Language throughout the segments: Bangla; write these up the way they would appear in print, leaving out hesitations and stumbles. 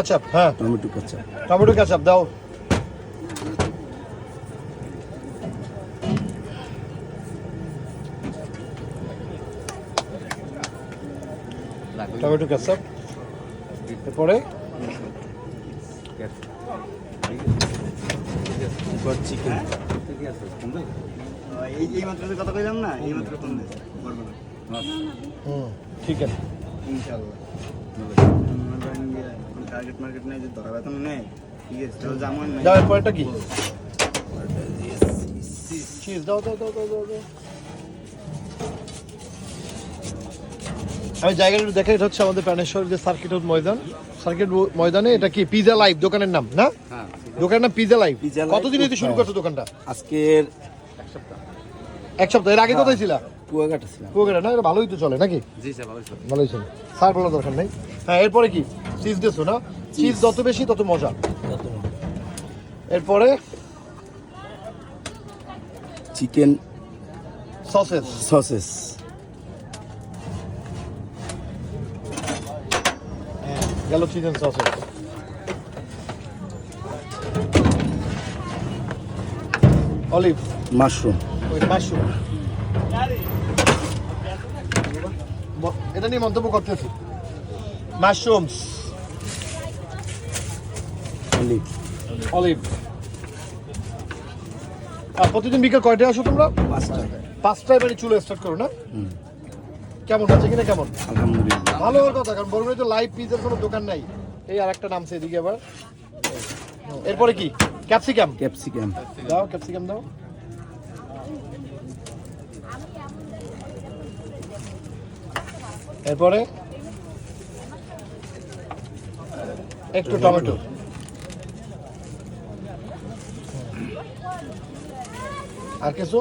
কেচাপ, হ্যাঁ টমেটো কেচাপ। টমেটো কেচাপ দাও। টমেটো কেচাপ, এরপরে চিকেন। এই মাত্র কথা কইলাম না, এই মাত্র ফোন দিয়েছে। ঠিক আছে ইনশাআল্লাহ টার্গেট মার্কেট নাই যে ধরা বেতন নেই, ঠিক আছে চল জামন নাই। দাও। এরপরটা কি? চিজ দাও দাও দাও দাও দাও দাও। আমি জায়গাটা একটু দেখে, এটা হচ্ছে আমাদের প্রাণেশ্বর যে সার্কিট ময়দান, সার্কিট ময়দানে। এটা কি পিজা লাইভ দোকানের নাম না? হ্যাঁ, দোকানের নাম পিজা লাইভ। Pizza live. কতদিন হইতে শুরু করছো দোকানটা? আজকের এক সপ্তাহ। এর আগে কোথায় ছিল? কুয়াকাটা ছিলাম। কুয়াকাটা না? এটা ভালোই তো চলে নাকি? জি স্যার, ভালোই চলে। ভালোই চলে, স্যার বলার দরকার নেই। হ্যাঁ, এরপরে কি? চিজ দিয়েছো না? চিজ যত বেশি তত মজা। এরপরে চিকেন সসেস। সসেস। গেল চিকেন সসেস। Olive, mushroom. ওই মাশরুম। এটা নিয়ে মন্তব্য করতেছি। Mushrooms, olive. অলিভ। আর প্রতিদিন বিকেল কয়টায় আসো তোমরা? 5টায় মানে চুলো স্টার্ট করো না? কেমন আছে কিনা? কেমন? আলহামদুলিল্লাহ। ভালো হওয়ার কথা, কারণ বরগুনায় তো লাইভ পিজার কোনো দোকান নাই। এই আর একটা নামছে এদিকে আবার। এরপরে কি? Capsicum capsicum. দাও, ক্যাপসিকাম দাও। এরপরে একটু টমেটো। আর কিছু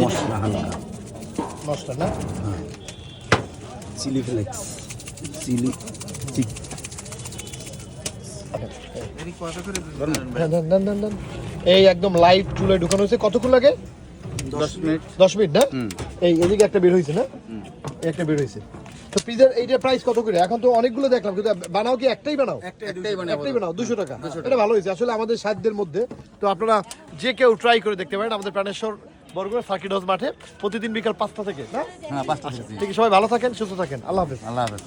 মশলা হালকা। মশলা না? Chilli flakes. চিলি চিক। এই একদম লাইভ চুলায় ঢুকানো হয়েছে। কতক্ষণ লাগে? 10 মিনিট। 10 মিনিট না? এই এদিকে একটা বের হয়েছে না? একটা বের হয়েছে। তো পিজার এইটা প্রাইস কত করে? এখন তো অনেকগুলো দেখলাম, কিন্তু বানাও কি একটাই বানাও? একটাই বানাও 200 টাকা। এটা ভালো হয়েছে আসলে আমাদের সাধ্যের মধ্যে। তো আপনারা যে কেউ ট্রাই করে দেখতে পারেন আমাদের প্রাণেশ্বর বরগুনা সার্কিট হাউস মাঠে প্রতিদিন বিকাল 5টা থেকে না? হ্যাঁ, 5টা থেকে। ঠিক আছে, সবাই ভালো থাকেন, সুস্থ থাকেন। আল্লাহ হাফেজ। আল্লাহ হাফেজ।